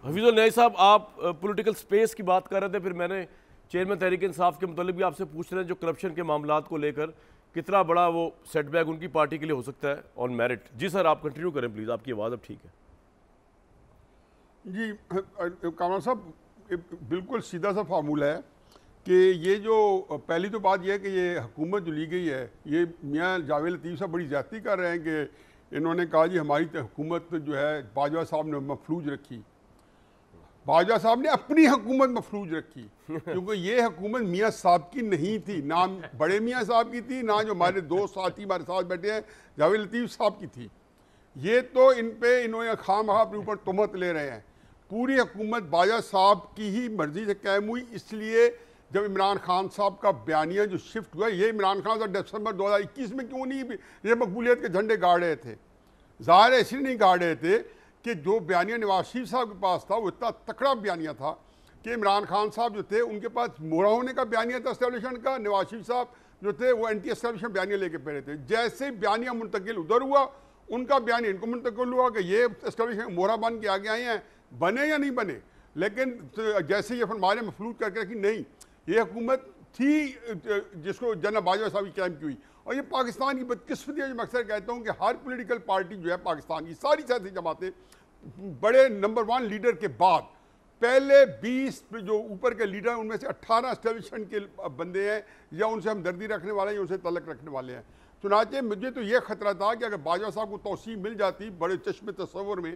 हफीजुल नई साहब, आप पॉलिटिकल स्पेस की बात कर रहे थे, फिर मैंने चेयरमैन तहरीक इंसाफ के मतलब भी आपसे पूछ रहे हैं जो करप्शन के मामलात को लेकर कितना बड़ा वो सेटबैक उनकी पार्टी के लिए हो सकता है ऑन मेरिट। जी सर, आप कंटिन्यू करें प्लीज़, आपकी आवाज़ अब ठीक है। जी कामरान साहब, बिल्कुल सीधा सा फार्मूला है कि ये जो पहली तो बात यह है कि ये हुकूमत जो ली गई है, ये मियाँ जावेद लतीफ़ साहब बड़ी ज़्यादती कर रहे हैं कि इन्होंने कहा जी हमारी हुकूमत जो है बाजवा साहब ने मफलूज रखी। बाजवा साहब ने अपनी हुकूमत मफलूज रखी क्योंकि ये हुकूमत मियाँ साहब की नहीं थी, ना बड़े मियाँ साहब की थी, ना जो हमारे दो साथी हमारे साथ बैठे हैं जावेद लतीफ़ साहब की थी। ये तो इन पे इन्होंने खामखा अपने ऊपर तुहमत ले रहे हैं। पूरी हुकूमत बाजवा साहब की ही मर्जी से कायम हुई, इसलिए जब इमरान खान साहब का बयानिया जो शिफ्ट हुआ, ये इमरान खान साहब दिसंबर 2021 में क्यों नहीं ये मकबूलियत के झंडे गाड़ रहे थे? ज़ाहिर है इसलिए नहीं गाड़ रहे थे कि जो बयानिया नवाज शरीफ साहब के पास था वो इतना तकड़ा बयानिया था कि इमरान खान साहब जो थे उनके पास मोहरा होने का बयानिया था एस्टेब्लिशमेंट का, नवाज शरीफ साहब जो थे वो एंटी एस्टेब्लिशमेंट बयानिया लेके पहले थे। जैसे बयानिया मुंतकिल उधर हुआ, उनका बयानिया इनको मुंतकिल हुआ कि ये एस्टेब्लिशमेंट मोहरा बन के आगे आए हैं, बने या नहीं बने। लेकिन जैसे ये फरमाने मफलूज करके कि नहीं, ये हुकूमत थी जिसको जनरल बाजवा साहब की कायम की हुई। और ये पाकिस्तान की बदकिस्मती है जो मैं अक्सर कहता हूँ कि हर पॉलिटिकल पार्टी जो है पाकिस्तान की सारी सियासी जमातें बड़े नंबर 1 लीडर के बाद पहले 20 जो ऊपर के लीडर उनमें से 18 एस्टेब्लिशमेंट के बंदे हैं या उनसे हमदर्दी रखने वाले हैं या उनसे तलक रखने वाले हैं। चुनाचे मुझे तो ये खतरा था कि अगर बाजवा साहब को तौसीह मिल जाती बड़े चश्मे तस्वुर में,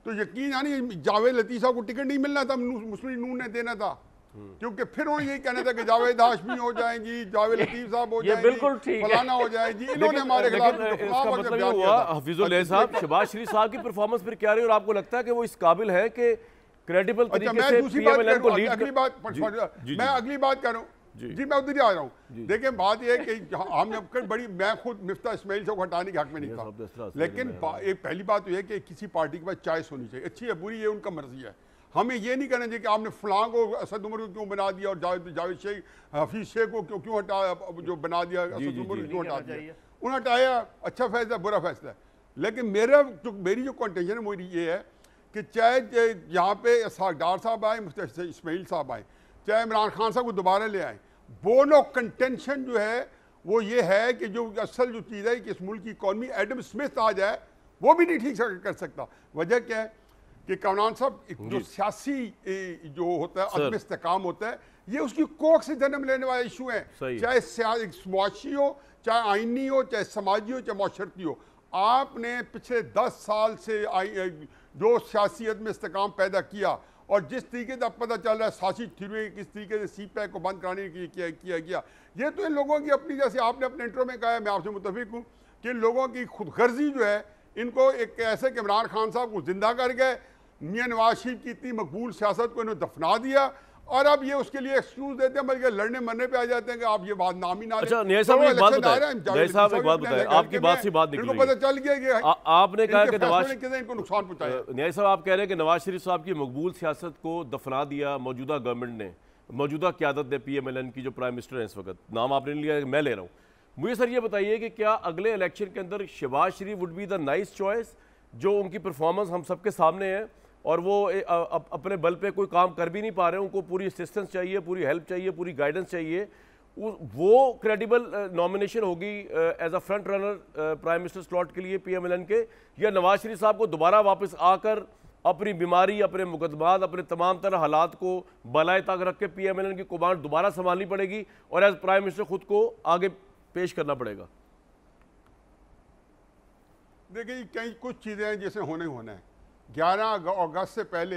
तो यकीन यानी जावेद लतीफ़ साहब को टिकट नहीं मिलना था, मुस्लिम नून ने देना था, क्योंकि फिर उन्होंने यही कहना था कि जावेद हाशमी हो जाएंगी, जावेद लतीफ़ साहब हो जाएंगी, फलाना हो जाएगी। इन्होंने हमारे खिलाफ इसका मतलब ये हुआ हफीजुल नई साहब, शहबाज शरीफ साहब की परफॉर्मेंस फिर क्या रही और आपको लगता है कि वो इस काबिल है कि क्रेडिबल तरीके से पीएमएलएन को लीड? अगली बात मैं अगली बात कर रहा हूँ जी, मैं उधर ही आ रहा हूँ। देखिए बात यह है कि हम बड़ी, मैं खुद मिफ्ता इस्माइल साहब को हटाने के हक में नहीं था, लेकिन एक पहली बात तो यह कि किसी पार्टी के पास चॉइस होनी चाहिए, अच्छी है बुरी, ये उनका मर्जी है। हमें ये नहीं करना चाहिए कि आपने फलां को असद उमर को क्यों बना दिया और जावेद शेख हफीज शेख को क्यों हटाया, जो बना दिया असद उमर को क्यों हटा दिया। उन्हें हटाया, अच्छा फैसला बुरा फैसला है। लेकिन मेरी जो कंटेंशन है वो ये है कि चाहे यहाँ पे डार साहब आए, मुफ्ती इस्माइल साहब आए, चाहे इमरान खान साहब को दोबारा ले आए, बोनो कंटेंशन जो है वो ये है कि जो असल जो चीज़ है कि इस मुल्क की इकॉनमी एडम स्मिथ आ जाए, वो भी नहीं ठीक से कर सकता। वजह क्या है कि कामरान साहब जो सियासी जो होता है अदम इस्तेकाम होता है, ये उसकी कोख से जन्म लेने वाला इशू है, चाहे मुआशी हो, चाहे आइनी हो, चाहे समाजी हो, चाहे माशरती हो। आपने पिछले 10 साल से जो सियासियत में इस्तेकाम पैदा किया और जिस तरीके से अब पता चल रहा है सासी थियरी किस तरीके से सीपैक को बंद कराने के लिए किया गया, ये तो इन लोगों की अपनी, जैसे आपने अपने इंट्रो में कहा है, मैं आपसे मुतफिक हूँ कि इन लोगों की खुदगर्जी जो है, इनको एक ऐसे कि इमरान खान साहब को जिंदा कर गए, मियां नवाज शरीफ की इतनी मकबूल सियासत को इन्होंने दफना दिया और अब ये उसके लिए एक्सक्यूज देते हैं, बल्कि लड़ने मरने पे आ जाते हैं कि आप ये बात नाम ही ना लें। अच्छा नया साहब एक बात बताएं, आपकी बात से बात निकली, पता चल गया कि आपने कहा कि नवाज इनको नुकसान पहुंचाया। नया साहब आप कह रहे हैं कि नवाज शरीफ साहब की मकबूल सियासत को दफना दिया मौजूदा गवर्नमेंट ने, मौजूदा क़यादत ने, पीएमएलएन की जो प्राइम मिनिस्टर है इस वक्त, नाम आपने लिया, मैं ले रहा हूँ। मुझे सर ये बताइए कि क्या अगले इलेक्शन के अंदर Shahbaz Sharif would be the nice choice, जो उनकी परफॉर्मेंस हम सबके सामने है और वो अपने बल पे कोई काम कर भी नहीं पा रहे, उनको पूरी असिस्टेंस चाहिए, पूरी हेल्प चाहिए, पूरी गाइडेंस चाहिए, वो क्रेडिबल नॉमिनेशन होगी as a front runner prime minister slot के लिए पीएमएलएन के, या नवाज शरीफ साहब को दोबारा वापस आकर अपनी बीमारी, अपने मुकदमात, अपने तमाम तरह हालात को बलाए ताक रख के पीएमएलएन की कमांड दोबारा संभालनी पड़ेगी और एज प्राइम मिनिस्टर खुद को आगे पेश करना पड़ेगा? देखिए कई कुछ चीज़ें हैं जैसे होने है। 11 अगस्त से पहले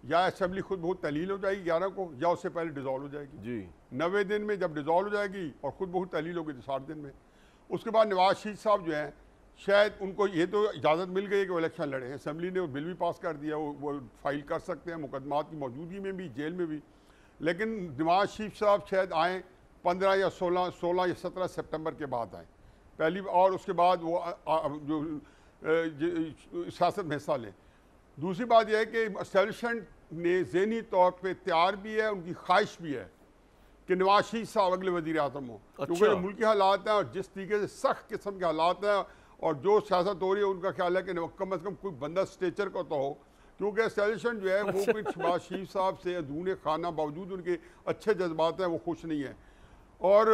या असेंबली खुद बहुत तहलील हो जाएगी 11 को, या उससे पहले डिज़ोल्व हो जाएगी जी। 90 दिन में जब डिज़ोल्व हो जाएगी और खुद बहुत तहलील होगी तो 60 दिन में। उसके बाद नवाज शरीफ साहब जो हैं, शायद उनको ये तो इजाज़त मिल गई है कि वो इलेक्शन लड़े, असेंबली ने वो बिल भी पास कर दिया, वो फाइल कर सकते हैं मुकदमात की मौजूदगी में भी, जेल में भी। लेकिन नवाज शरीफ साहब शायद आएँ 15 या 16 या 17 सितंबर के बाद आएँ पहली, और उसके बाद वो जो सियासत में हिस्सा लें। दूसरी बात यह है कि एस्टेब्लिशमेंट ने ज़हनी तौर पे तैयार भी है, उनकी ख्वाहिश भी है कि नवाज शरीफ साहब अगले वज़ीर आज़म हो, क्योंकि मुल्की हालात हैं और जिस तरीके से सख्त किस्म के हालात हैं और जो सियासत हो रही है, उनका ख्याल है कि कम अज़ कम कोई बंदा स्टेचर का तो हो क्योंकि एस्टेब्लिशमेंट जो है वो कोई शहबाज शरीफ साहब से अधूरे खाना बावजूद उनके अच्छे जज्बात हैं वो खुश नहीं है। और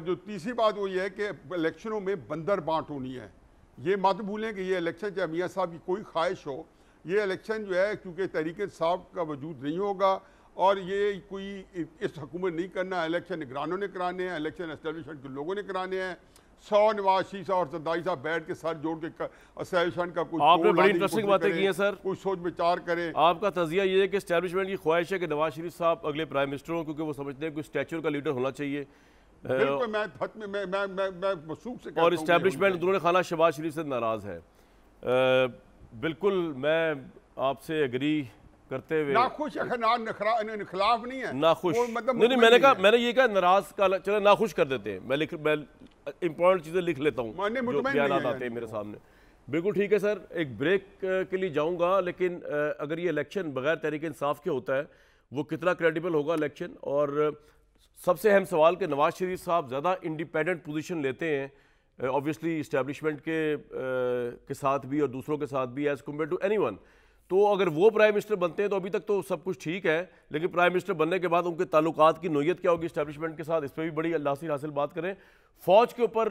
जो तीसरी बात वो ये है कि इलेक्शनों में बंदर बांट होनी है। ये मत भूलें कि ये इलेक्शन चाहे मियाँ साहब की कोई ख्वाहिश हो, ये इलेक्शन जो है क्योंकि तहरीक इंसाफ का वजूद नहीं होगा और ये कोई इस हुकूमत नहीं करना, इलेक्शन निगरानों ने कराने हैं, इलेक्शन एस्टेब्लिशमेंट के लोगों ने कराने हैं। 100 नवाज शरीफ साहब और जरदारी साहब बैठ के सर जोड़ के एस्टेब्लिशमेंट का कुछ आपने बड़ी इंटरेस्टिंग बातें की हैं सर, कुछ सोच विचार करें। आपका तजिया ये है कि एस्टेब्लिशमेंट की ख्वाहिश है कि नवाज शरीफ साहब अगले प्राइम मिनिस्टर हों, क्योंकि वो समझते हैं कि स्टैच्यूर का लीडर होना चाहिए। बिल्कुल, मैं मसूब से और इस्टेब्लिशमेंट दोनों खाना शहबाज शरीफ से नाराज है। बिल्कुल मैं आपसे एग्री करते हुए नाखुश खिलाफ नहीं है, नाखुश मतलब नहीं, मैंने कहा, मैंने ये कहा नाराज का, चलो नाखुश कर देते हैं। मैं इंपॉर्टेंट चीजें लिख लेता हूँ जो बयान आते हैं मेरे सामने। बिल्कुल ठीक है सर, एक ब्रेक के लिए जाऊंगा, लेकिन अगर ये इलेक्शन बगैर तहरीक इंसाफ के होता है वो कितना क्रेडिबल होगा इलेक्शन। और सबसे अहम सवाल कि नवाज शरीफ साहब ज़्यादा इंडिपेंडेंट पोजीशन लेते हैं ऑब्वियसली इस्टेब्लिशमेंट के साथ भी और दूसरों के साथ भी एज कम्पेयर टू एनीवन। तो अगर वो प्राइम मिनिस्टर बनते हैं तो अभी तक तो सब कुछ ठीक है, लेकिन प्राइम मिनिस्टर बनने के बाद उनके ताल्लुकात की नोयत क्या होगी इस्टेब्लिशमेंट के साथ, इस पर भी बड़ी हासिल बात करें। फ़ौज के ऊपर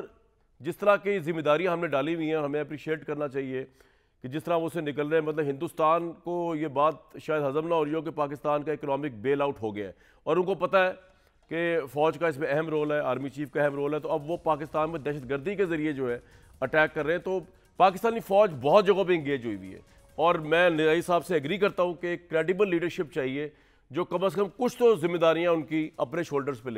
जिस तरह की जिम्मेदारियाँ हमने डाली हुई हैं, हमें अप्रिशिएट करना चाहिए कि जिस तरह वो उससे निकल रहे हैं। मतलब हिंदुस्तान को ये बात शायद हजम ना हो रही हो कि पाकिस्तान का इकोनॉमिक बेल आउट हो गया है, और उनको पता है कि फ़ौज का इसमें अहम रोल है, आर्मी चीफ का अहम रोल है। तो अब वो पाकिस्तान में दहशतगर्दी के ज़रिए जो है अटैक कर रहे हैं। तो पाकिस्तानी फ़ौज बहुत जगहों पे इंगेज हुई हुई है, और मैं निराई साहब से एग्री करता हूँ कि एक क्रेडिबल लीडरशिप चाहिए जो कम से कम कुछ तो जिम्मेदारियाँ उनकी अपने शोल्डर्स पे ले।